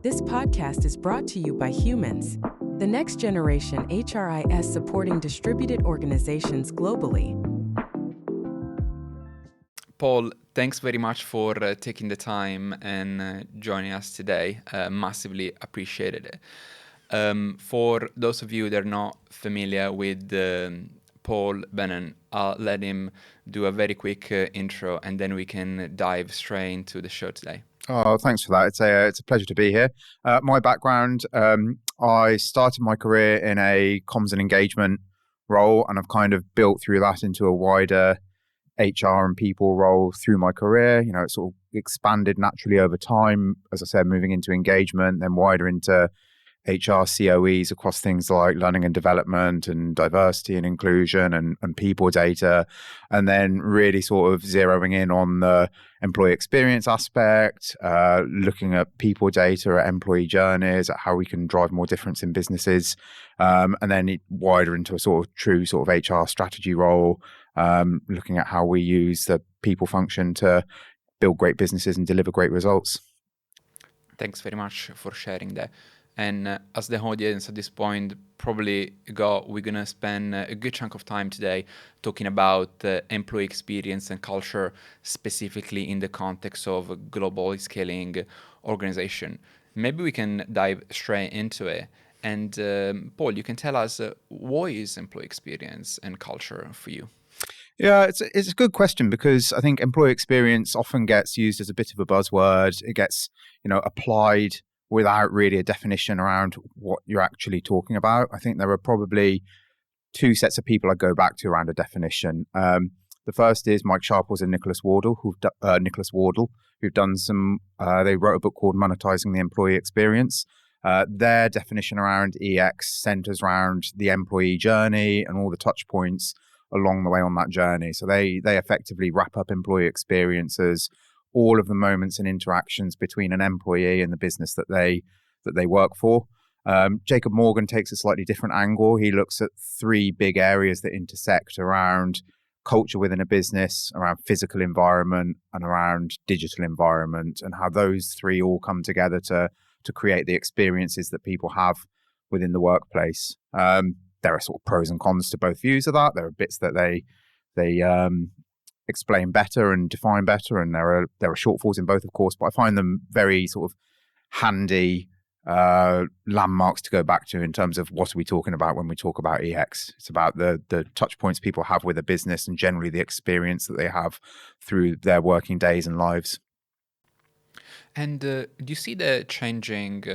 This podcast is brought to you by Humans, the next generation HRIS supporting distributed organizations globally. Paul, thanks very much for taking the time and joining us today. Massively appreciated it. For those of you that are not familiar with Paul Bennun, I'll let him do a very quick intro and then we can dive straight into the show today. Oh, thanks for that. It's a pleasure to be here. My background, I started my career in a comms and engagement role, and I've kind of built through that into a wider HR and people role through my career. You know, it sort of expanded naturally over time, as I said, moving into engagement, then wider into HR COEs across things like learning and development and diversity and inclusion and people data, and then really sort of zeroing in on the employee experience aspect, looking at people data, at employee journeys, at how we can drive more difference in businesses, and then wider into a sort of true sort of HR strategy role, looking at how we use the people function to build great businesses and deliver great results. Thanks very much for sharing that. And as the audience at this point probably got, we're going to spend a good chunk of time today talking about employee experience and culture, specifically in the context of a globally scaling organization. Maybe we can dive straight into it. And Paul, you can tell us what is employee experience and culture for you? Yeah, it's a good question, because I think employee experience often gets used as a bit of a buzzword. It gets, applied without really a definition around what you're actually talking about. I think there are probably two sets of people I go back to around a definition. The first is Mike Sharples and Nicholas Wardle, who've done some, they wrote a book called Monetizing the Employee Experience. Their definition around EX centers around the employee journey and all the touch points along the way on that journey. So they effectively wrap up employee experiences, all of the moments and interactions between an employee and the business that they work for. Jacob Morgan takes a slightly different angle. He looks at three big areas that intersect around culture within a business, around physical environment, and around digital environment, and how those three all come together to create the experiences that people have within the workplace. There are sort of pros and cons to both views of that. There are bits that they explain better and define better, and there are shortfalls in both, of course, but I find them very sort of handy landmarks to go back to in terms of what are we talking about when we talk about EX. It's about the touch points people have with a business and generally the experience that they have through their working days and lives. And do you see the changing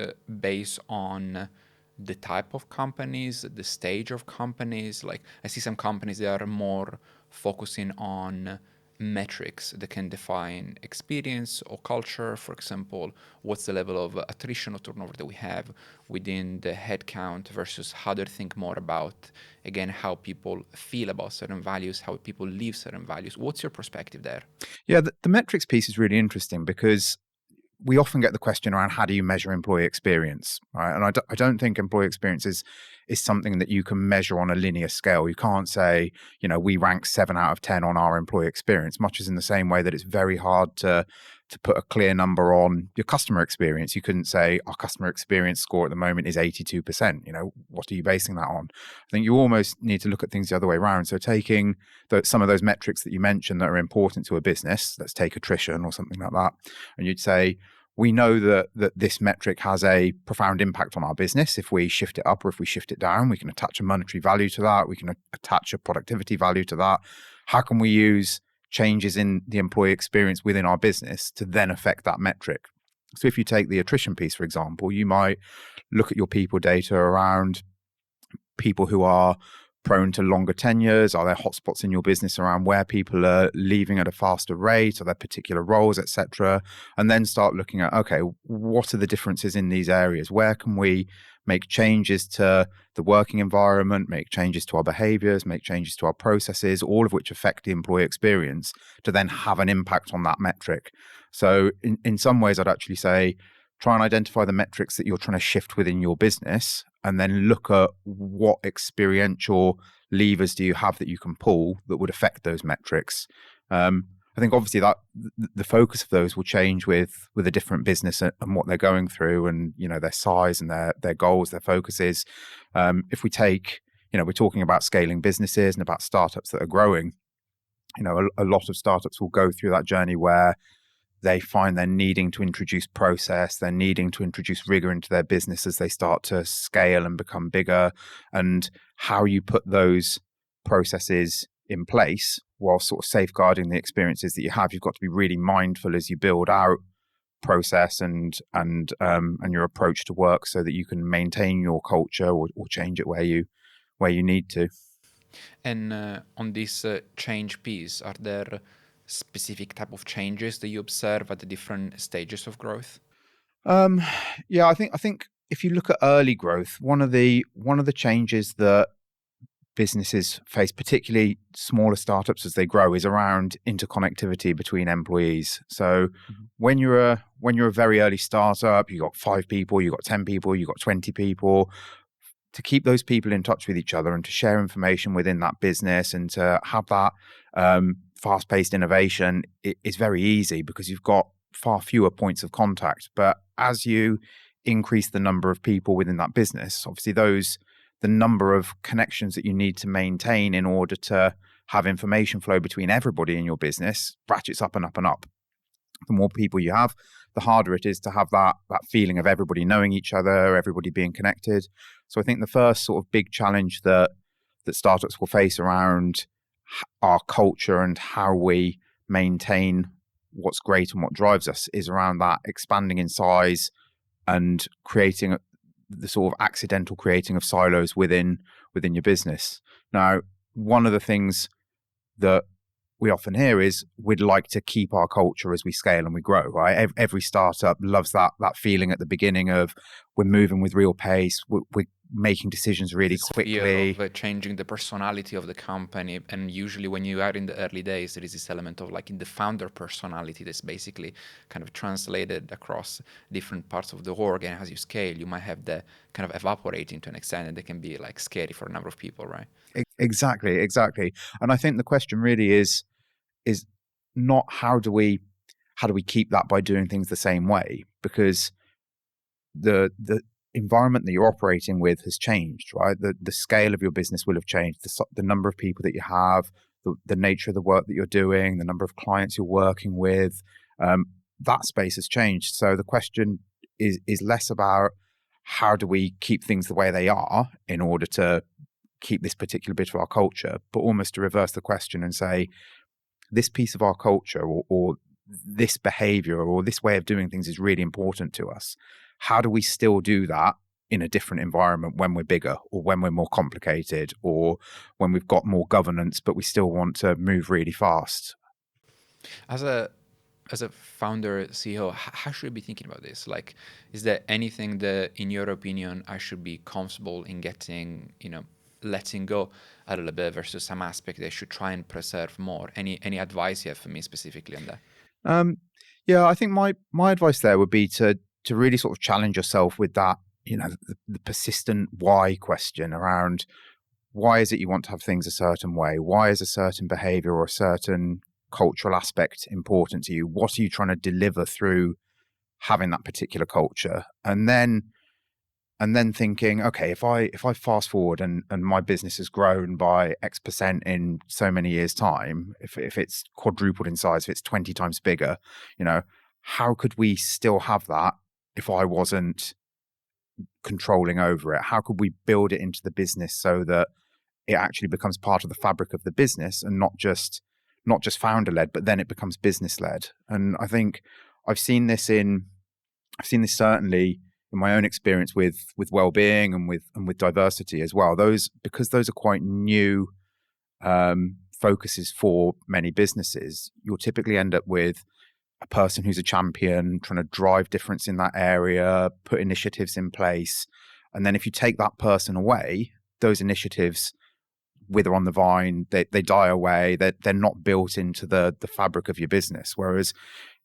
based on the type of companies, the stage of companies? Like, I see some companies that are more focusing on metrics that can define experience or culture. For example, what's the level of attrition or turnover that we have within the headcount versus how they think more about, again, how people feel about certain values, how people live certain values. What's your perspective there? Yeah, the metrics piece is really interesting, because we often get the question around how do you measure employee experience, right? And I don't think employee experience is something that you can measure on a linear scale. You can't say, we rank 7 out of 10 on our employee experience, much as in the same way that it's very hard to put a clear number on your customer experience. You couldn't say our customer experience score at the moment is 82%. What are you basing that on? I think you almost need to look at things the other way around. So taking some of those metrics that you mentioned that are important to a business, let's take attrition or something like that, and you'd say, we know that this metric has a profound impact on our business. If we shift it up or if we shift it down, we can attach a monetary value to that. We can attach a productivity value to that. How can we use changes in the employee experience within our business to then affect that metric? So if you take the attrition piece, for example, you might look at your people data around people who are prone to longer tenures. Are there hotspots in your business around where people are leaving at a faster rate? Are there particular roles, etc.? And then start looking at, okay, what are the differences in these areas? Where can we make changes to the working environment, make changes to our behaviors, make changes to our processes, all of which affect the employee experience to then have an impact on that metric? So in some ways, I'd actually say, try and identify the metrics that you're trying to shift within your business, and then look at what experiential levers do you have that you can pull that would affect those metrics. I think obviously that the focus of those will change with a different business and what they're going through, and their size and their goals, their focuses. If we take, we're talking about scaling businesses and about startups that are growing. A lot of startups will go through that journey where they find they're needing to introduce process, they're needing to introduce rigor into their business as they start to scale and become bigger, and how you put those processes in place while sort of safeguarding the experiences that you have. You've got to be really mindful as you build out process and your approach to work, so that you can maintain your culture or change it where you need to. And on this change piece, are there specific type of changes that you observe at the different stages of growth? Yeah, I think if you look at early growth, one of the changes that businesses face, particularly smaller startups as they grow, is around interconnectivity between employees. So when you're a very early startup, you got 5 people, you got 10 people, you got 20 people. To keep those people in touch with each other and to share information within that business and to have that fast-paced innovation is very easy, because you've got far fewer points of contact. But as you increase the number of people within that business, obviously the number of connections that you need to maintain in order to have information flow between everybody in your business ratchets up and up and up. The more people you have, the harder it is to have that feeling of everybody knowing each other, everybody being connected. So I think the first sort of big challenge that startups will face around our culture and how we maintain what's great and what drives us is around that expanding in size and creating the sort of accidental creating of silos within your business. Now, one of the things that we often hear is we'd like to keep our culture as we scale and we grow, right? Every startup loves that feeling at the beginning of we're moving with real pace, we're making decisions really quickly. Fear of changing the personality of the company. And usually when you are in the early days, there is this element of like in the founder personality that's basically kind of translated across different parts of the org. And as you scale, you might have the kind of evaporating to an extent, and they can be like scary for a number of people, right? Exactly. And I think the question really is not how do we keep that by doing things the same way, because the environment that you're operating with has changed, right? The scale of your business will have changed, the number of people that you have, the nature of the work that you're doing, the number of clients you're working with, that space has changed. So the question is less about how do we keep things the way they are in order to keep this particular bit of our culture, but almost to reverse the question and say, this piece of our culture or this behavior or this way of doing things is really important to us. How do we still do that in a different environment when we're bigger or when we're more complicated or when we've got more governance, but we still want to move really fast? As a founder, CEO, how should I be thinking about this? Like, is there anything that, in your opinion, I should be comfortable in getting, letting go a little bit versus some aspect they should try and preserve more? Any advice you have for me specifically on that? Yeah, I think my advice there would be to really sort of challenge yourself with that, the persistent why question around why is it you want to have things a certain way? Why is a certain behavior or a certain cultural aspect important to you? What are you trying to deliver through having that particular culture? And then thinking, okay, if I fast forward and my business has grown by X% in so many years' time, if it's quadrupled in size, if it's 20 times bigger, how could we still have that if I wasn't controlling over it? How could we build it into the business so that it actually becomes part of the fabric of the business and not just founder-led, but then it becomes business-led? And I think I've seen this certainly in my own experience with well-being and with diversity as well. Because those are quite new focuses for many businesses, you'll typically end up with a person who's a champion, trying to drive difference in that area, put initiatives in place. And then if you take that person away, those initiatives wither on the vine, they die away, they're not built into the fabric of your business. Whereas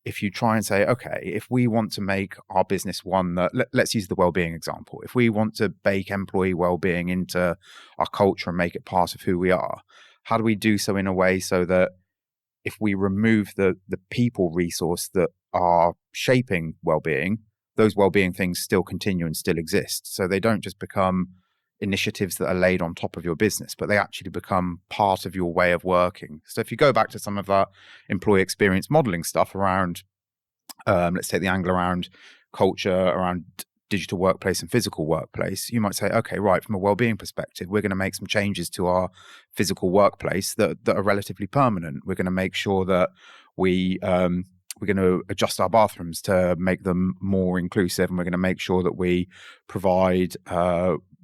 if you try and say, okay, if we want to make our business one that, let's use the well-being example. If we want to bake employee well-being into our culture and make it part of who we are, how do we do so in a way so that if we remove the people resource that are shaping well-being, those well-being things still continue and still exist. So they don't just become initiatives that are laid on top of your business, but they actually become part of your way of working. So if you go back to some of that employee experience modeling stuff around, let's take the angle around culture, around digital workplace and physical workplace, you might say, okay, right, from a well-being perspective, we're going to make some changes to our physical workplace that are relatively permanent. We're going to make sure that we're going to adjust our bathrooms to make them more inclusive, and we're going to make sure that we provide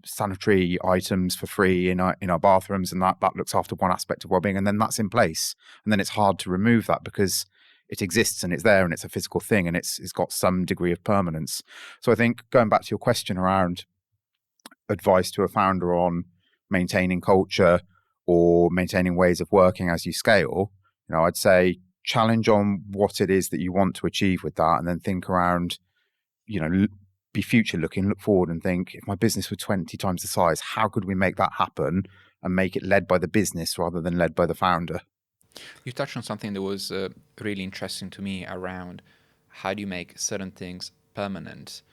sanitary items for free in our bathrooms, and that looks after one aspect of well-being, and then that's in place. And then it's hard to remove that because it exists and it's there and it's a physical thing and it's got some degree of permanence. So I think going back to your question around advice to a founder on maintaining culture or maintaining ways of working as you scale, I'd say challenge on what it is that you want to achieve with that, and then think around, be future looking, look forward and think, if my business were 20 times the size, how could we make that happen and make it led by the business rather than led by the founder? You touched on something that was really interesting to me around how do you make certain things permanent,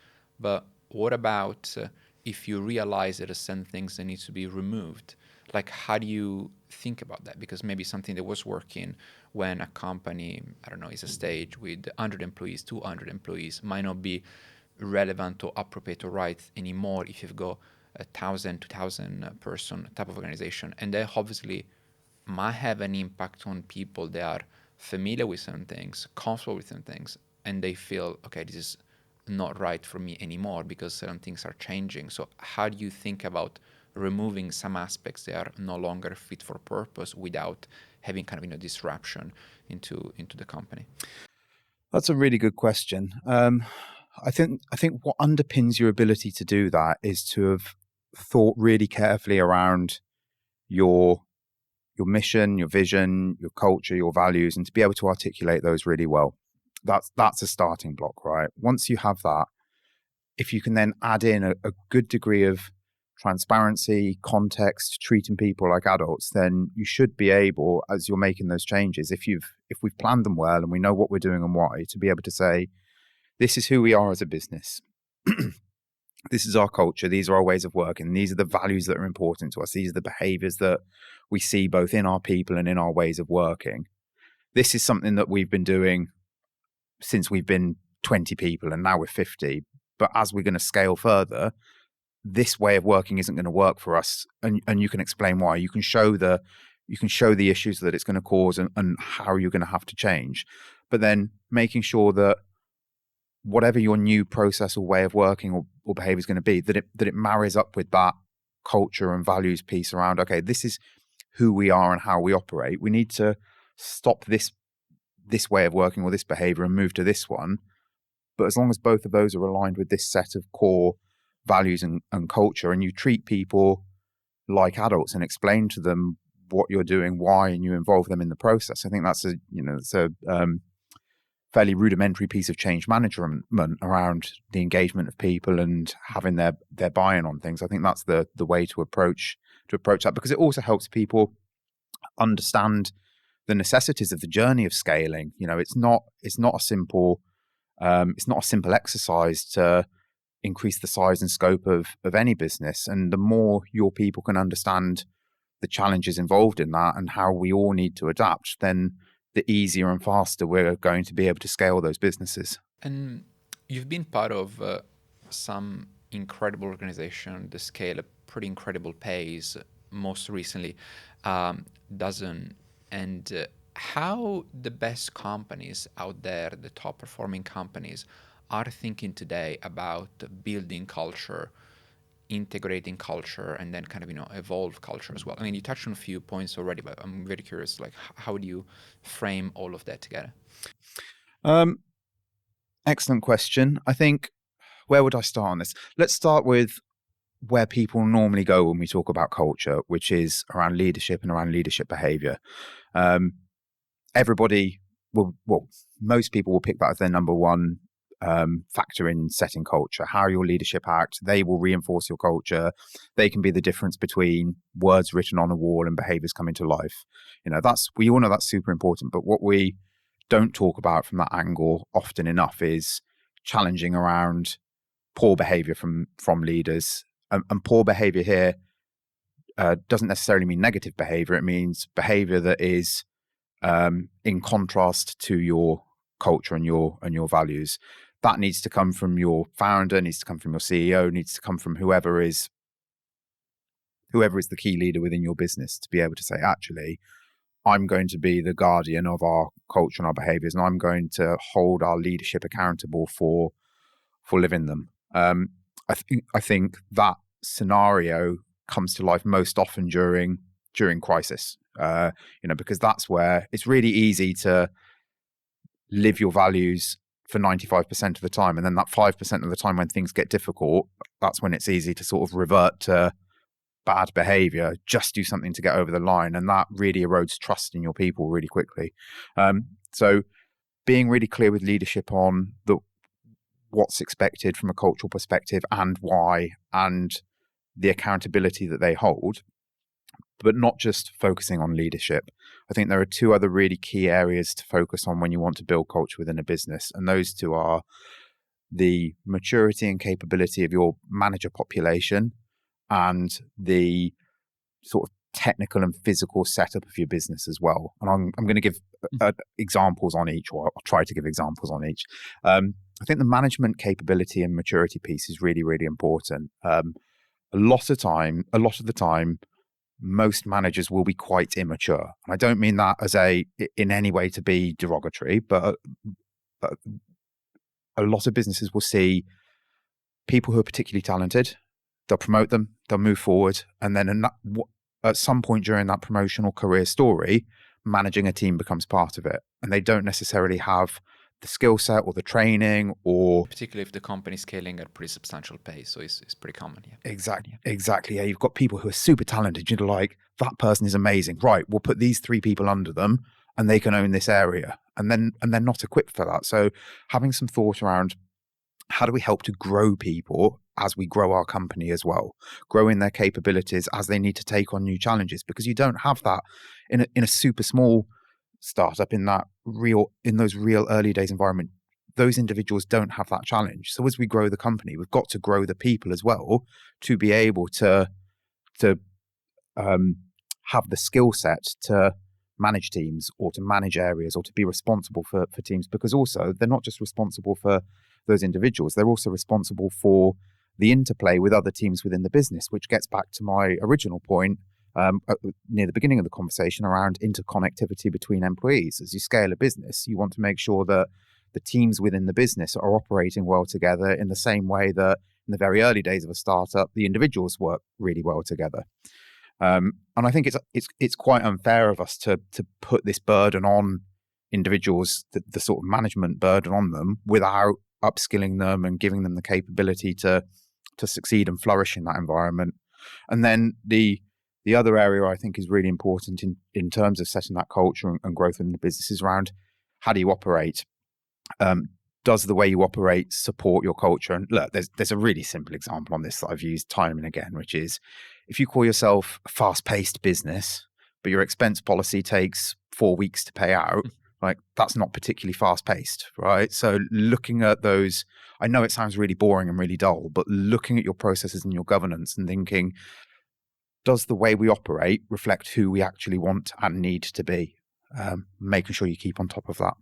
but what about if you realize there are certain things that need to be removed? Like, how do you think about that? Because maybe something that was working when a company, I don't know, is a stage with 100 employees, 200 employees, might not be relevant or appropriate or right anymore if you've got 1,000, 2,000 person type of organization. And that obviously might have an impact on people that are familiar with certain things, comfortable with certain things, and they feel, okay, this is not right for me anymore because certain things are changing. So how do you think about removing some aspects that are no longer fit for purpose without having kind of disruption into the company? That's a really good question. I think what underpins your ability to do that is to have thought really carefully around your mission, your vision, your culture, your values, and to be able to articulate those really well. That's a starting block, right? Once you have that, if you can then add in a good degree of transparency, context, treating people like adults, then you should be able, as you're making those changes, if we've planned them well and we know what we're doing and why, to be able to say, this is who we are as a business. This is our culture. These are our ways of working. These are the values that are important to us. These are the behaviors that we see both in our people and in our ways of working. This is something that we've been doing since we've been 20 people and now we're 50. But as we're going to scale further, this way of working isn't going to work for us. And you can explain why. You can show the issues that it's going to cause and how you're going to have to change. But then making sure that whatever your new process or way of working or behavior is going to be, that it marries up with that culture and values piece around, okay, this is who we are and how we operate. We need to stop this way of working or this behavior and move to this one. But as long as both of those are aligned with this set of core values and culture, and you treat people like adults and explain to them what you're doing, why, and you involve them in the process, I think that's a fairly rudimentary piece of change management around the engagement of people and having their buy-in on things. I think that's the way to approach that, because it also helps people understand the necessities of the journey of scaling. It's not a simple exercise to increase the size and scope of any business. And the more your people can understand the challenges involved in that and how we all need to adapt, then the easier and faster we're going to be able to scale those businesses. And you've been part of some incredible organization that scale at pretty incredible pace, most recently DAZN. And how the best companies out there, the top performing companies, are thinking today about building culture, integrating culture, and then kind of evolve culture as well. I mean, you touched on a few points already, but I'm very curious, like, how do you frame all of that together? Excellent question. I think, where would I start on this? Let's start with where people normally go when we talk about culture, which is around leadership and around leadership behavior. Most people will pick that as their number one factor in setting culture. How your leadership acts, they will reinforce your culture. They can be the difference between words written on a wall and behaviors coming to life. We all know that's super important, but what we don't talk about from that angle often enough is challenging around poor behavior from leaders. And poor behavior here doesn't necessarily mean negative behavior. It means behavior that is in contrast to your culture and your values. That needs to come from your founder, needs to come from your CEO, needs to come from whoever is the key leader within your business, to be able to say, actually, I'm going to be the guardian of our culture and our behaviors, and I'm going to hold our leadership accountable for living them. I think that scenario comes to life most often during crisis, because that's where it's really easy to live your values for 95% of the time, and then that 5% of the time when things get difficult, that's when it's easy to sort of revert to bad behavior, just do something to get over the line, and that really erodes trust in your people really quickly. So being really clear with leadership on what's expected from a cultural perspective and why, and the accountability that they hold, but not just focusing on leadership. I think there are two other really key areas to focus on when you want to build culture within a business, and those two are the maturity and capability of your manager population and the sort of technical and physical setup of your business as well. And I'm going to give examples on each, or I'll try to give examples on each. I think the management capability and maturity piece is really, really important. A lot of the time, most managers will be quite immature. And I don't mean that as in any way to be derogatory, but a lot of businesses will see people who are particularly talented, they'll promote them, they'll move forward, and then at some point during that promotional career story, managing a team becomes part of it. And they don't necessarily have the skill set or the training, or particularly if the company is scaling at a pretty substantial pace, so it's pretty common. Yeah, exactly. Yeah, you've got people who are super talented. You're like, that person is amazing. Right, we'll put these 3 people under them, and they can own this area. And they're not equipped for that. So having some thought around how do we help to grow people as we grow our company as well, growing their capabilities as they need to take on new challenges, because you don't have that in a super small startup, in those real early days environment. Those individuals don't have that challenge. So as we grow the company, we've got to grow the people as well to be able to have the skill set to manage teams or to manage areas or to be responsible for teams, because also they're not just responsible for those individuals, they're also responsible for the interplay with other teams within the business, which gets back to my original point near the beginning of the conversation around interconnectivity between employees. As you scale a business, you want to make sure that the teams within the business are operating well together in the same way that in the very early days of a startup, the individuals work really well together. And I think it's quite unfair of us to put this burden on individuals, the sort of management burden on them, without upskilling them and giving them the capability to succeed and flourish in that environment. And then the other area I think is really important in terms of setting that culture and growth in the business is around how do you operate? Does the way you operate support your culture? And look, there's a really simple example on this that I've used time and again, which is if you call yourself a fast-paced business, but your expense policy takes 4 weeks to pay out, like that's not particularly fast-paced, right? So looking at those, I know it sounds really boring and really dull, but looking at your processes and your governance and thinking, does the way we operate reflect who we actually want and need to be? Making sure you keep on top of that.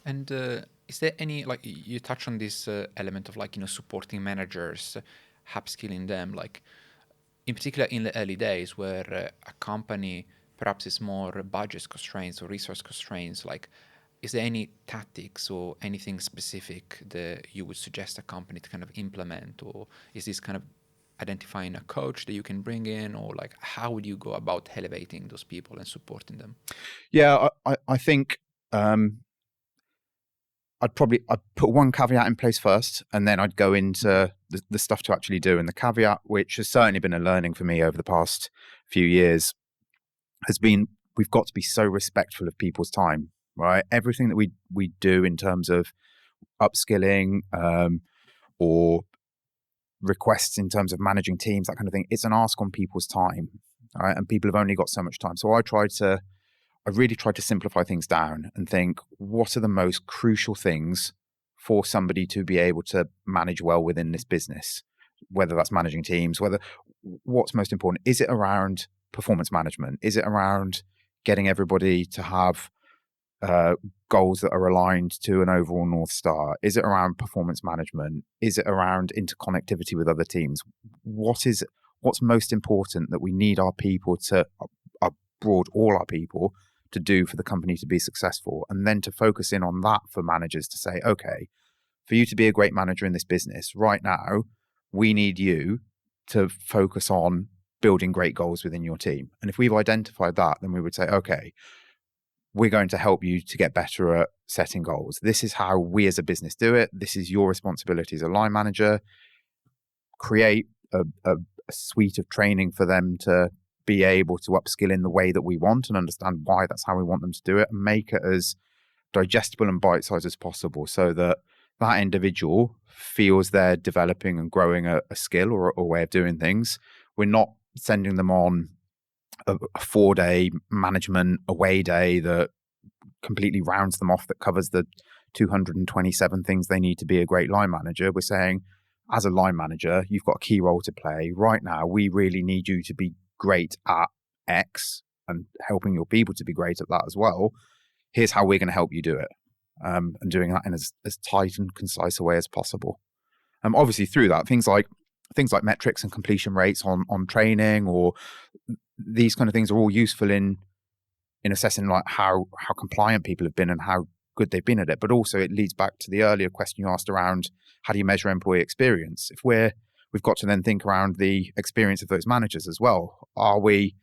And is there any, like you touch on this element of supporting managers, upskilling them, like in particular in the early days where a company perhaps is more budget constraints or resource constraints, like is there any tactics or anything specific that you would suggest a company to kind of implement, or is this kind of identifying a coach that you can bring in, or like how would you go about elevating those people and supporting them? Yeah, I think I'd put one caveat in place first, and then I'd go into the stuff to actually do. And the caveat, which has certainly been a learning for me over the past few years, has been we've got to be so respectful of people's time, right? Everything that we do in terms of upskilling, or requests in terms of managing teams, that kind of thing. It's an ask on people's time, right? And people have only got so much time. So I really tried to simplify things down and think, what are the most crucial things for somebody to be able to manage well within this business? Whether that's managing teams, what's most important? Is it around performance management? Is it around getting everybody to have goals that are aligned to an overall North Star? Is it around performance management? Is it around interconnectivity with other teams? What's most important that we need our people to, all our people, to do for the company to be successful? And then to focus in on that for managers to say, okay, for you to be a great manager in this business right now, we need you to focus on building great goals within your team. And if we've identified that, then we would say, okay, we're going to help you to get better at setting goals. This is how we as a business do it. This is your responsibility as a line manager. Create a suite of training for them to be able to upskill in the way that we want and understand why that's how we want them to do it, and make it as digestible and bite-sized as possible so that that individual feels they're developing and growing a skill or a way of doing things. We're not sending them on a 4-day management away day that completely rounds them off, that covers the 227 things they need to be a great line manager. We're saying, as a line manager, you've got a key role to play. Right now, we really need you to be great at X and helping your people to be great at that as well. Here's how we're going to help you do it. And doing that in as tight and concise a way as possible. Obviously through that, things like metrics and completion rates on training, or these kind of things, are all useful in assessing like how compliant people have been and how good they've been at it. But also it leads back to the earlier question you asked around how do you measure employee experience? If we've got to then think around the experience of those managers as well. Are we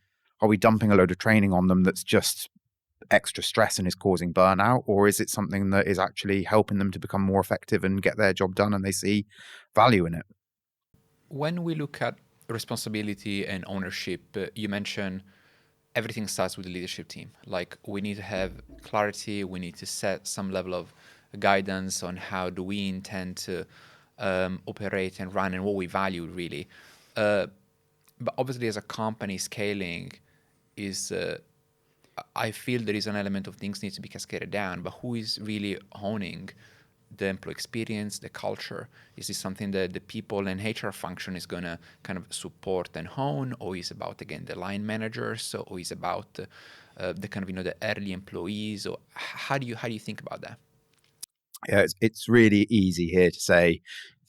dumping a load of training on them that's just extra stress and is causing burnout, or is it something that is actually helping them to become more effective and get their job done and they see value in it? When we look at responsibility and ownership, you mentioned everything starts with the leadership team. Like, we need to have clarity, we need to set some level of guidance on how do we intend to operate and run and what we value really. But obviously as a company scaling is, I feel there is an element of things need to be cascaded down, but who is really owning the employee experience, the culture? Is this something that the people and HR function is going to kind of support and hone, or is about, again, the line managers, or is about the kind of, the early employees, or how do you think about that? Yeah, it's really easy here to say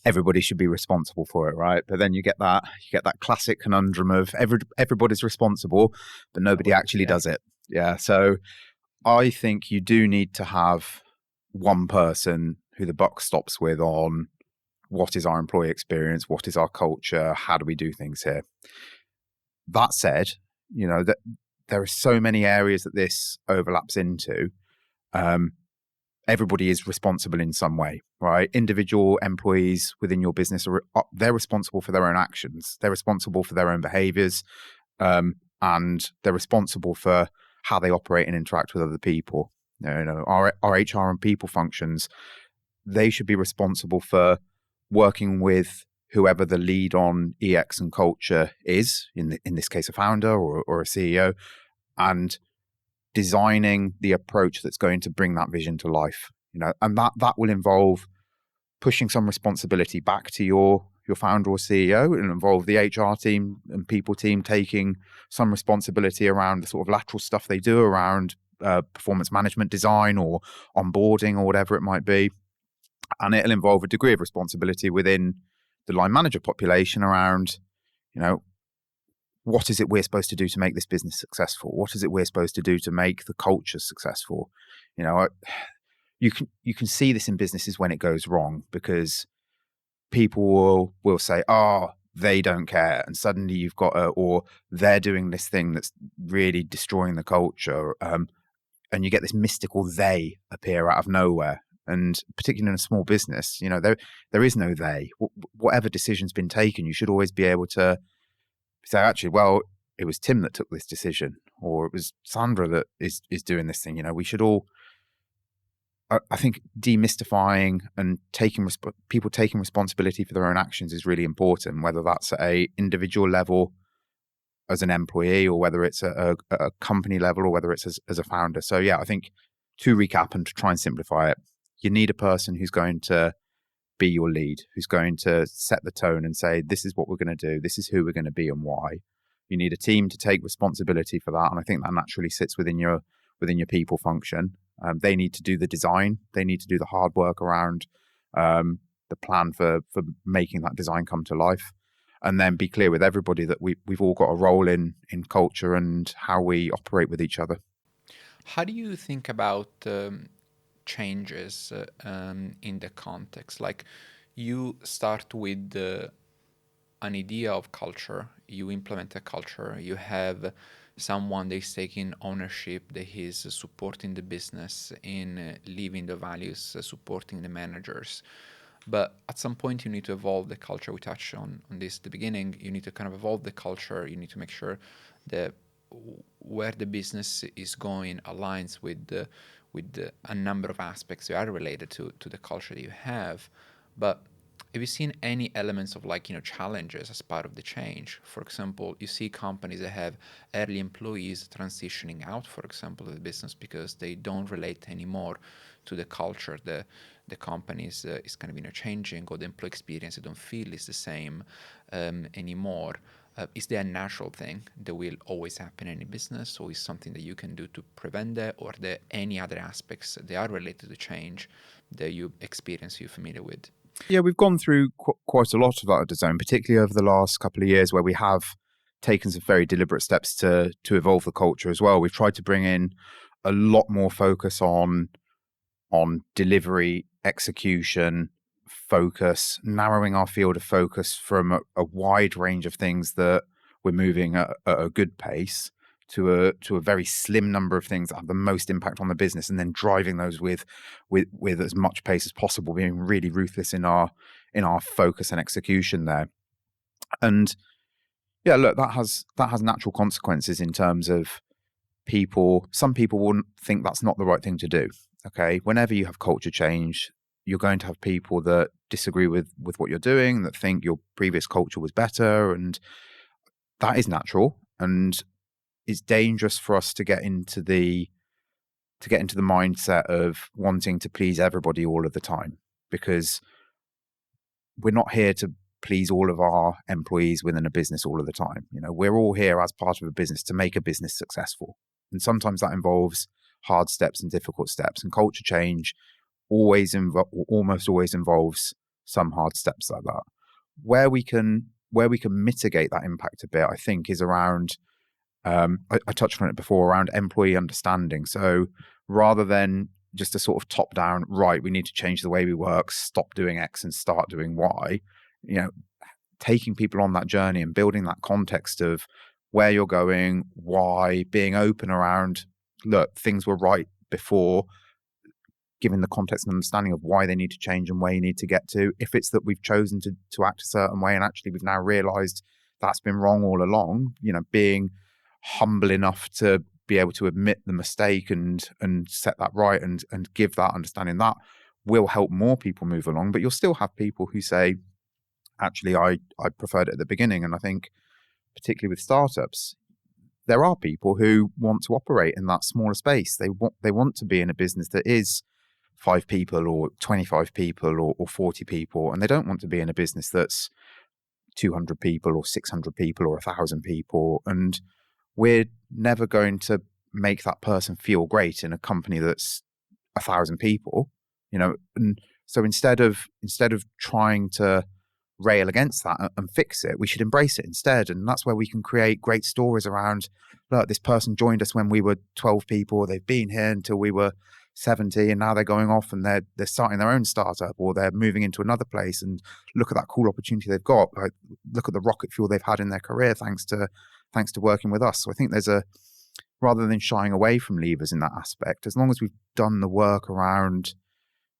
everybody should be responsible for it, right? But then you get that classic conundrum of everybody's responsible, but nobody actually does it. Yeah. So I think you do need to have one person who the buck stops with on what is our employee experience, what is our culture, how do we do things here. That said, that there are so many areas that this overlaps into. Everybody is responsible in some way, right? Individual employees within your business they're responsible for their own actions. They're responsible for their own behaviors, and they're responsible for how they operate and interact with other people. Our HR and people functions, they should be responsible for working with whoever the lead on EX and culture is, in this case a founder or a CEO, and designing the approach that's going to bring that vision to life. And that will involve pushing some responsibility back to your founder or CEO. It'll involve the HR team and people team taking some responsibility around the sort of lateral stuff they do around performance management design or onboarding or whatever it might be. And it'll involve a degree of responsibility within the line manager population around, what is it we're supposed to do to make this business successful? What is it we're supposed to do to make the culture successful? You can see this in businesses when it goes wrong, because people will say, "Oh, they don't care," and suddenly you've got or they're doing this thing that's really destroying the culture, and you get this mystical they appear out of nowhere. And particularly in a small business, there is no they. Whatever decision's been taken, you should always be able to say, actually, well, it was Tim that took this decision, or it was Sandra that is doing this thing. We should all I think demystifying and people taking responsibility for their own actions is really important, whether that's at a individual level as an employee or whether it's at a company level or whether it's as a founder. So yeah, I think to recap and to try and simplify it, you need a person who's going to be your lead, who's going to set the tone and say, this is what we're going to do, this is who we're going to be and why. You need a team to take responsibility for that, and I think that naturally sits within your people function. They need to do the design, they need to do the hard work around the plan for making that design come to life, and then be clear with everybody that we've all got a role in culture and how we operate with each other. How do you think about changes in the context? Like, you start with an idea of culture, you implement a culture, you have someone that is taking ownership, that is supporting the business in living the values, supporting the managers. But at some point you need to evolve the culture. We touched on this at the beginning. You need to kind of evolve the culture. You need to make sure that where the business is going aligns with a number of aspects that are related to the culture that you have. But have you seen any elements of challenges as part of the change? For example, you see companies that have early employees transitioning out, for example, of the business because they don't relate anymore to the culture. The company is kind of changing, or the employee experience they don't feel is the same anymore. Is there a natural thing that will always happen in any business, or is something that you can do to prevent that, or are there any other aspects that are related to change that you experience, you're familiar with? Yeah, we've gone through quite a lot of that at DAZN, particularly over the last couple of years, where we have taken some very deliberate steps to evolve the culture as well. We've tried to bring in a lot more focus on delivery, execution, focus, narrowing our field of focus from a wide range of things that we're moving at a good pace to a very slim number of things that have the most impact on the business, and then driving those with as much pace as possible, being really ruthless in our focus and execution there. And yeah, look, that has natural consequences in terms of people. Some people will think that's not the right thing to do. Okay, whenever you have culture change, you're going to have people that disagree with what you're doing, that think your previous culture was better, and that is natural. And it's dangerous for us to get into the mindset of wanting to please everybody all of the time, because we're not here to please all of our employees within a business all of the time. We're all here as part of a business to make a business successful, and sometimes that involves hard steps and difficult steps, and culture change almost always involves some hard steps like that. Where we can mitigate that impact a bit, I think, is around I touched on it before, around employee understanding. So rather than just a sort of top down, right, we need to change the way we work, stop doing X and start doing Y, taking people on that journey and building that context of where you're going, why, being open around, look, things were right before, giving the context and understanding of why they need to change and where you need to get to. If it's that we've chosen to act a certain way and actually we've now realized that's been wrong all along, being humble enough to be able to admit the mistake and set that right and give that understanding, that will help more people move along. But you'll still have people who say, actually, I preferred it at the beginning. And I think particularly with startups, there are people who want to operate in that smaller space. They want to be in a business that is 5 people or 25 people or 40 people, and they don't want to be in a business that's 200 people or 600 people or 1,000 people. And we're never going to make that person feel great in a company that's 1,000 people, and so instead of trying to rail against that and fix it, we should embrace it instead. And that's where we can create great stories around, look, this person joined us when we were 12 people, they've been here until we were 70, and now they're going off and they're starting their own startup, or they're moving into another place, and look at that cool opportunity they've got. Like, look at the rocket fuel they've had in their career thanks to working with us. So I think rather than shying away from levers in that aspect, as long as we've done the work around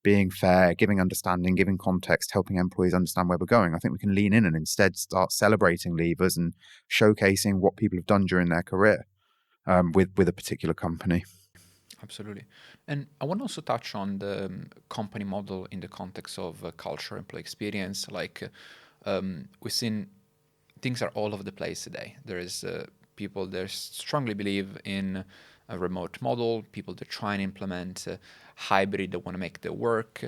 being fair, giving understanding, giving context, helping employees understand where we're going, I think we can lean in and instead start celebrating levers and showcasing what people have done during their career with a particular company. Absolutely. And I want to also touch on the company model in the context of culture, employee experience. We've seen things are all over the place today. There is people that strongly believe in a remote model, people that try and implement hybrid, that want to make their work,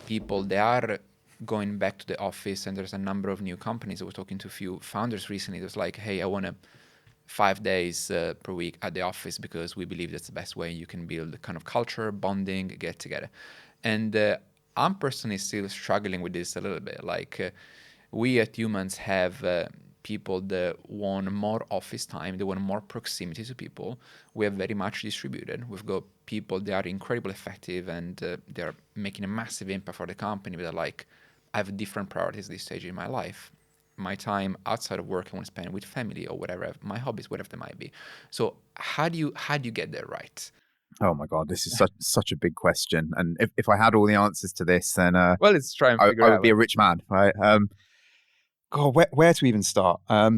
people that are going back to the office, and there's a number of new companies. I was talking to a few founders recently. It was like, hey, I want to 5 days per week at the office because we believe that's the best way you can build the kind of culture, bonding, get together. And I'm personally still struggling with this a little bit. We at Humans have people that want more office time, they want more proximity to people. We are very much distributed. We've got people that are incredibly effective and they're making a massive impact for the company, but they're like, I have different priorities at this stage in my life. My time outside of work I want to spend with family or whatever, my hobbies, whatever they might be. So how do you get that right? Oh my God, this is such a big question. And if I had all the answers to this, then Well, let's try and figure I out. would be a rich man, right? God, where to even start? I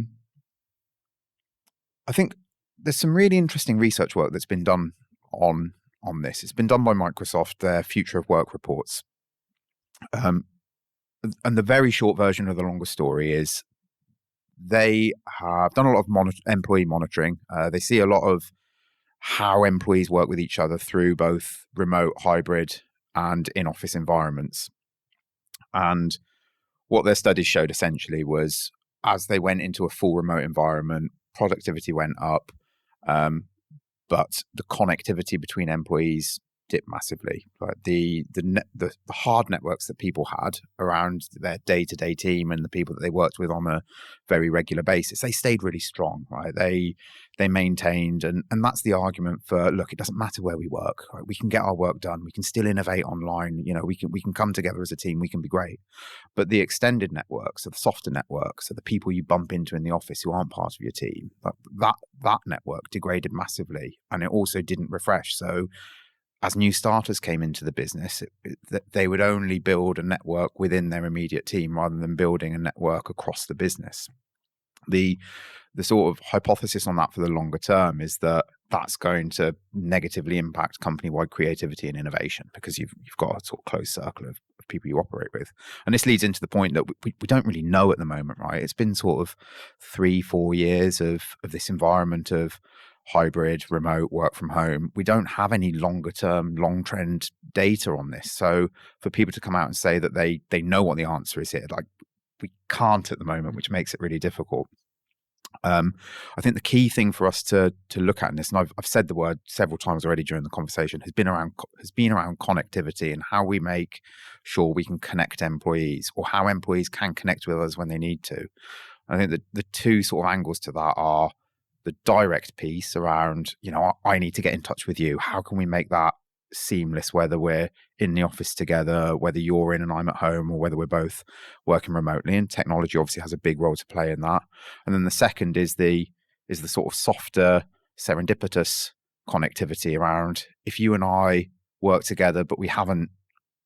think there's some really interesting research work that's been done on this. It's been done by Microsoft, their Future of Work reports. And the very short version of the longer story is they have done a lot of employee monitoring. They see a lot of how employees work with each other through both remote, hybrid, and in-office environments. And what their studies showed essentially was as they went into a full remote environment, productivity went up, but the connectivity between employees dipped massively. Like the hard networks that people had around their day-to-day team and the people that they worked with on a very regular basis, they stayed really strong, right? They maintained, and that's the argument for, look, it doesn't matter where we work, right? We can get our work done, we can still innovate online, we can come together as a team, we can be great. But the extended networks, so the softer networks, so the people you bump into in the office who aren't part of your team, that network degraded massively, and it also didn't refresh. So as new starters came into the business, they would only build a network within their immediate team rather than building a network across the business. The sort of hypothesis on that for the longer term is that that's going to negatively impact company-wide creativity and innovation because you've got a sort of closed circle of people you operate with. And this leads into the point that we don't really know at the moment, right? It's been sort of 3-4 years of this environment of hybrid, remote, work from home. We don't have any longer term, long trend data on this. So for people to come out and say that they know what the answer is here, like we can't at the moment, which makes it really difficult. I think the key thing for us to look at in this, and I've said the word several times already during the conversation, has been around connectivity and how we make sure we can connect employees, or how employees can connect with us when they need to. I think that the two sort of angles to that are the direct piece around, I need to get in touch with you. How can we make that seamless, whether we're in the office together, whether you're in and I'm at home, or whether we're both working remotely? And technology obviously has a big role to play in that. And then the second is the sort of softer, serendipitous connectivity around, if you and I work together but we haven't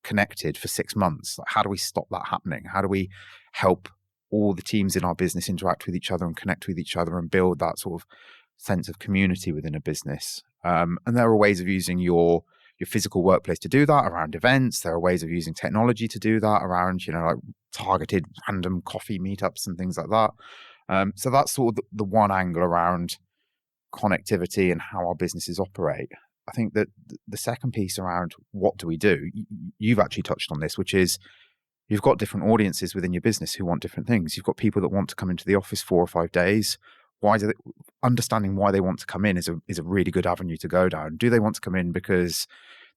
connected for 6 months, like, how do we stop that happening? How do we help all the teams in our business interact with each other and connect with each other and build that sort of sense of community within a business? And there are ways of using your physical workplace to do that around events. There are ways of using technology to do that around, like targeted random coffee meetups and things like that. So that's sort of the one angle around connectivity and how our businesses operate. I think that the second piece around what do we do, you've actually touched on this, which is you've got different audiences within your business who want different things. You've got people that want to come into the office 4 or 5 days. Understanding why they want to come in is a really good avenue to go down. Do they want to come in because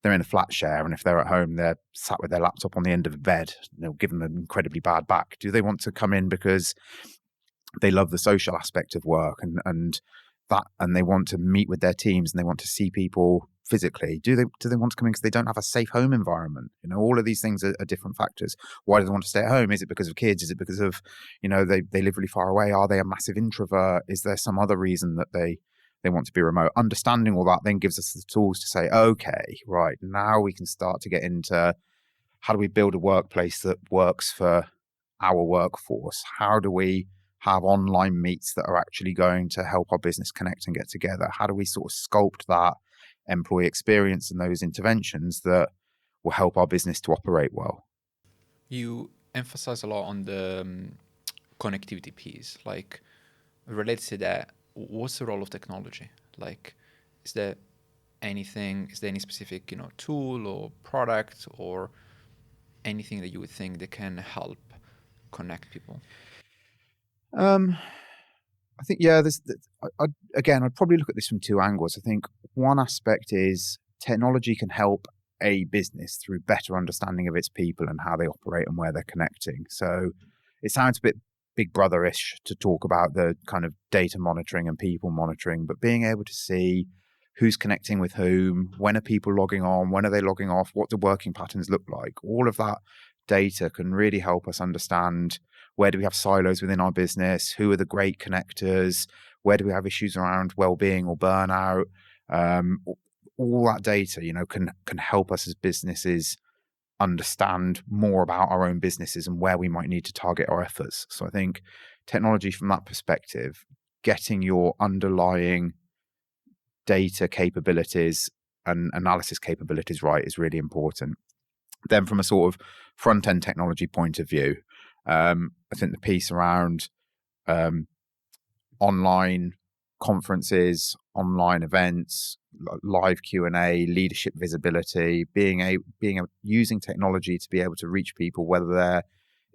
they're in a flat share, and if they're at home, they're sat with their laptop on the end of a bed, give them an incredibly bad back? Do they want to come in because they love the social aspect of work and they want to meet with their teams and they want to see people physically? Do they want to come in because they don't have a safe home environment? All of these things are different factors. Why do they want to stay at home? Is it because of kids? Is it because of, they live really far away? Are they a massive introvert? Is there some other reason that they want to be remote? Understanding all that then gives us the tools to say, okay, right, now we can start to get into how do we build a workplace that works for our workforce? How do we have online meets that are actually going to help our business connect and get together? How do we sort of sculpt that employee experience and those interventions that will help our business to operate well. You emphasize a lot on the connectivity piece. Like, related to that, what's the role of technology? Like, is there any specific, tool or product or anything that you would think that can help connect people? I think, I'd probably look at this from two angles. I think one aspect is technology can help a business through better understanding of its people and how they operate and where they're connecting. So it sounds a bit Big Brother-ish to talk about the kind of data monitoring and people monitoring, but being able to see who's connecting with whom, when are people logging on, when are they logging off, what do working patterns look like, all of that data can really help us understand where do we have silos within our business, who are the great connectors, where do we have issues around well-being or burnout. All that data, can help us as businesses understand more about our own businesses and where we might need to target our efforts. So I think technology from that perspective, getting your underlying data capabilities and analysis capabilities right is really important. Then from a sort of front-end technology point of view, I think the piece around online conferences, online events, live Q&A, leadership visibility, using technology to be able to reach people, whether they're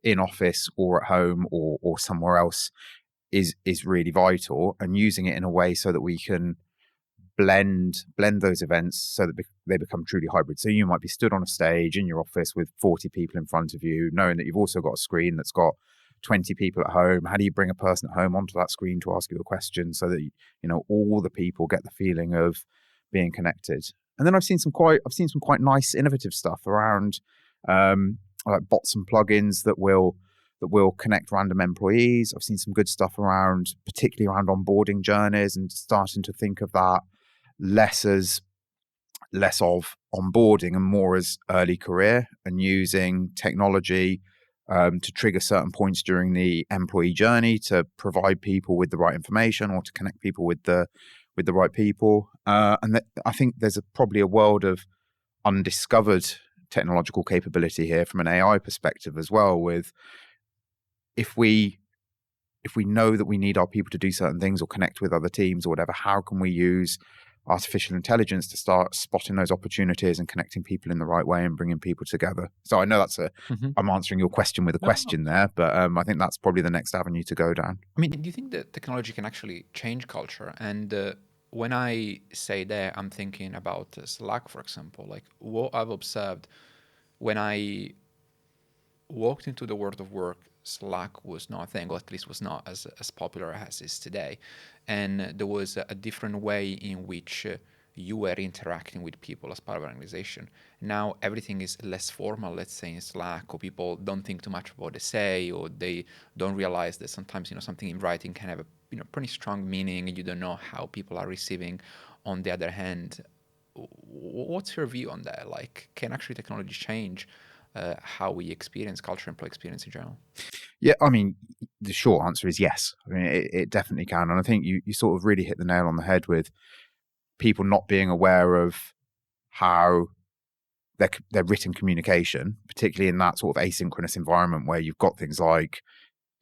in office or at home or somewhere else, is really vital, and using it in a way so that we can blend those events so that they become truly hybrid. So you might be stood on a stage in your office with 40 people in front of you, knowing that you've also got a screen that's got 20 people at home. How do you bring a person at home onto that screen to ask you a question so that all the people get the feeling of being connected? And then I've seen some quite nice innovative stuff around like bots and plugins that will connect random employees. I've seen some good stuff around, particularly around onboarding journeys, and starting to think of that less of onboarding and more as early career, and using technology to trigger certain points during the employee journey to provide people with the right information or to connect people with the right people. And I think there's probably a world of undiscovered technological capability here from an AI perspective as well, with if we know that we need our people to do certain things or connect with other teams or whatever, how can we use artificial intelligence to start spotting those opportunities and connecting people in the right way and bringing people together? So I know that's I'm answering your question with a question there, but I think that's probably the next avenue to go down. I mean, do you think that technology can actually change culture? And when I say that, I'm thinking about Slack, for example. Like, what I've observed when I walked into the world of work, Slack was not a thing, or at least was not as popular as it is today. And there was a different way in which you were interacting with people as part of an organization. Now everything is less formal, let's say, in Slack, or people don't think too much about what they say, or they don't realize that sometimes something in writing can have a pretty strong meaning, and you don't know how people are receiving on the other hand. What's your view on that? Like, can actually technology change how we experience culture, employee experience in general? Yeah, I mean, the short answer is yes. I mean, it definitely can. And I think you sort of really hit the nail on the head with people not being aware of how their written communication, particularly in that sort of asynchronous environment where you've got things like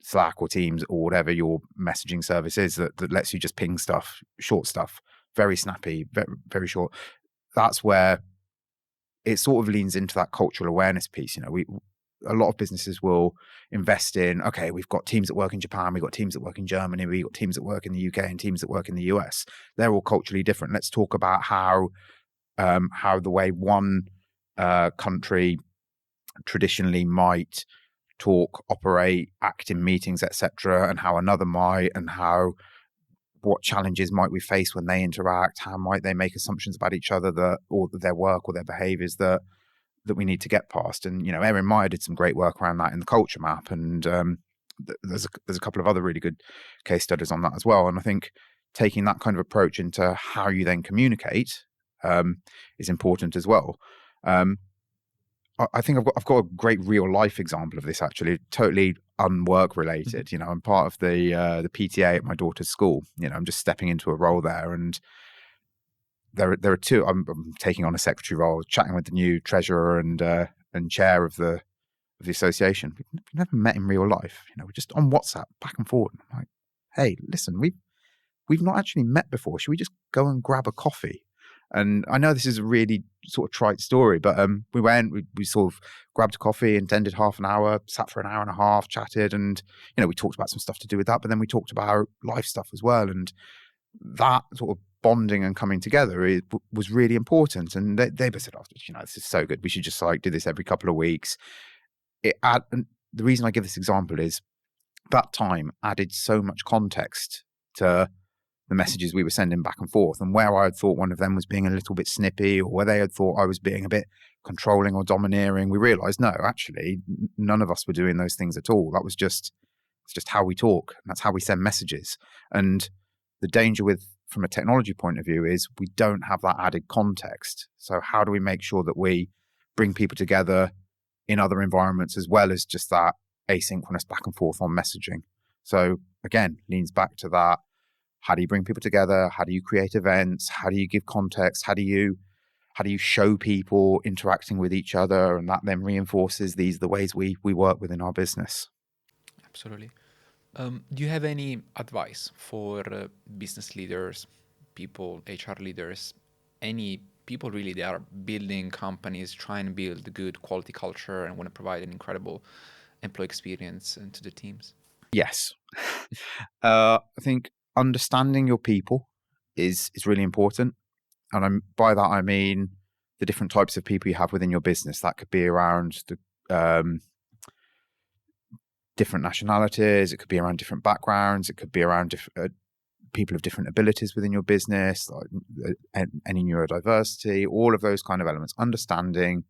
Slack or Teams or whatever your messaging service is that lets you just ping stuff, short stuff, very snappy, very, very short. That's where it sort of leans into that cultural awareness piece. A lot of businesses will invest in, okay, we've got teams that work in Japan, we've got teams that work in Germany, we've got teams that work in the UK and teams that work in the US. They're all culturally different. Let's talk about how the way one country traditionally might talk, operate, act in meetings, etc., and how another might, and what challenges might we face when they interact, how might they make assumptions about each other or their work or their behaviors that we need to get past. And Erin Meyer did some great work around that in the culture map, and there's a couple of other really good case studies on that as well. And I think taking that kind of approach into how you then communicate is important as well. I think I've got a great real life example of this, actually, totally unwork related. Mm-hmm. I'm part of the PTA at my daughter's school. I'm just stepping into a role there, and there are two. I'm taking on a secretary role, chatting with the new treasurer and chair of the association. We've never met in real life. We're just on WhatsApp back and forth. I'm like, hey, listen, we've not actually met before. Should we just go and grab a coffee? And I know this is a really sort of trite story, but we went, we sort of grabbed a coffee, attended half an hour, sat for an hour and a half, chatted, and we talked about some stuff to do with that, but then we talked about life stuff as well, and that sort of bonding and coming together was really important. And they both said, "Oh, this is so good. We should just do this every couple of weeks." And the reason I give this example is that time added so much context to the messages we were sending back and forth, and where I had thought one of them was being a little bit snippy, or where they had thought I was being a bit controlling or domineering, we realized, no, actually, none of us were doing those things at all. It's just how we talk, and that's how we send messages. And the danger from a technology point of view is we don't have that added context. So how do we make sure that we bring people together in other environments as well as just that asynchronous back and forth on messaging? So again, leans back to that. How do you bring people together? How do you create events? How do you give context? How do you show people interacting with each other? And that then reinforces the ways we work within our business. Absolutely. Do you have any advice for business leaders, people, HR leaders, any people really that are building companies, trying to build a good quality culture and want to provide an incredible employee experience to the teams? Yes. I think understanding your people is really important. And by that, I mean the different types of people you have within your business. That could be around the different nationalities. It could be around different backgrounds. It could be around people of different abilities within your business, like any neurodiversity, all of those kind of elements. Understanding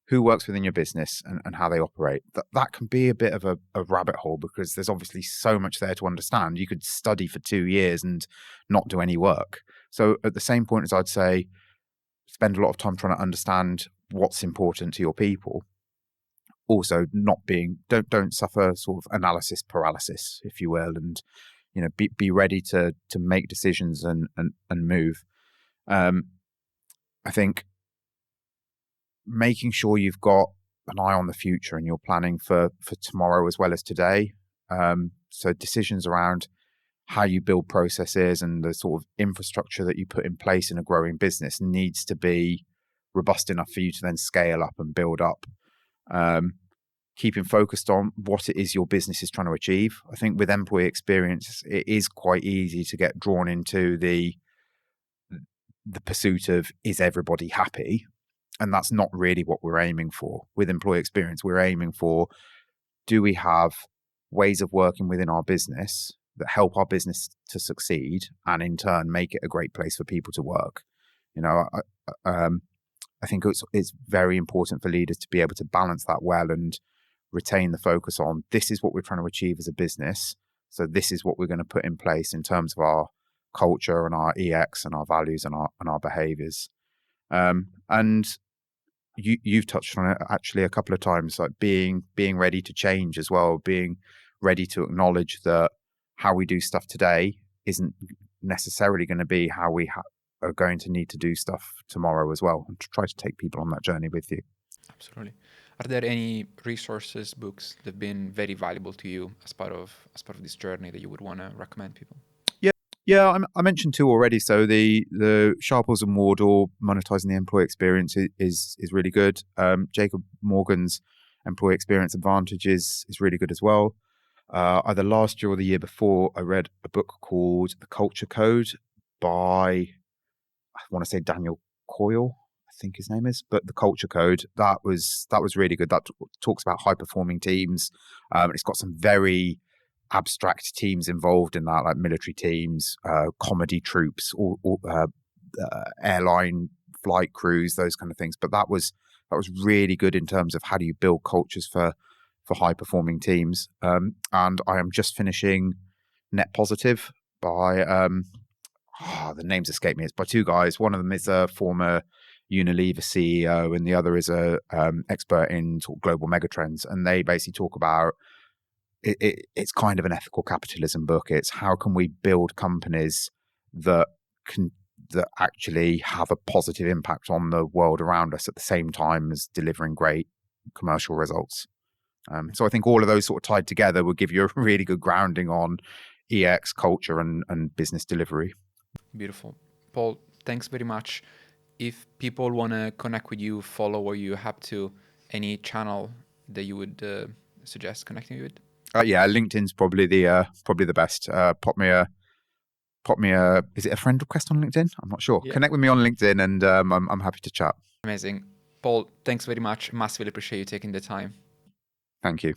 who works within your business and how they operate. That can be a bit of a rabbit hole, because there's obviously so much there to understand. You could study for 2 years and not do any work. So at the same point as I'd say, spend a lot of time trying to understand what's important to your people. Also, don't suffer sort of analysis paralysis, if you will, and be ready to make decisions and move. I think making sure you've got an eye on the future and you're planning for tomorrow as well as today. So decisions around how you build processes and the sort of infrastructure that you put in place in a growing business needs to be robust enough for you to then scale up and build up. Keeping focused on what it is your business is trying to achieve. I think with employee experience, it is quite easy to get drawn into the pursuit of, is everybody happy? And that's not really what we're aiming for. With employee experience, we're aiming for, do we have ways of working within our business that help our business to succeed and in turn make it a great place for people to work? I think it's very important for leaders to be able to balance that well and retain the focus on, this is what we're trying to achieve as a business. So this is what we're going to put in place in terms of our culture and our EX and our values and our behaviors. And you've touched on it actually a couple of times, like being ready to change as well, being ready to acknowledge that how we do stuff today isn't necessarily going to be how we are going to need to do stuff tomorrow as well, and to try to take people on that journey with you. Absolutely. Are there any resources, books that have been very valuable to you as part of this journey that you would want to recommend people? Yeah, I mentioned 2 already. So the Sharples and Wardle, Monetizing the Employee Experience is really good. Jacob Morgan's Employee Experience Advantages is really good as well. Either last year or the year before, I read a book called The Culture Code by, I want to say Daniel Coyle, I think his name is, but The Culture Code, that was really good. That talks about high performing teams. It's got some very abstract teams involved in that, like military teams, comedy troupes, airline flight crews, those kind of things. But that was really good in terms of how do you build cultures for high performing teams. And I am just finishing Net Positive by the names escape me. It's by 2 guys. One of them is a former Unilever CEO, and the other is a expert in sort of global megatrends. And they basically talk about it's kind of an ethical capitalism book. It's how can we build companies that can that actually have a positive impact on the world around us at the same time as delivering great commercial results. So I think all of those sort of tied together will give you a really good grounding on EX culture and business delivery. Beautiful. Paul, thanks very much. If people want to connect with you, follow, or you have to, any channel that you would suggest connecting with? Yeah, LinkedIn's probably the best. Pop me a is it a friend request on LinkedIn? I'm not sure. Yeah. Connect with me on LinkedIn, and I'm happy to chat. Amazing. Paul, thanks very much. Massively appreciate you taking the time. Thank you.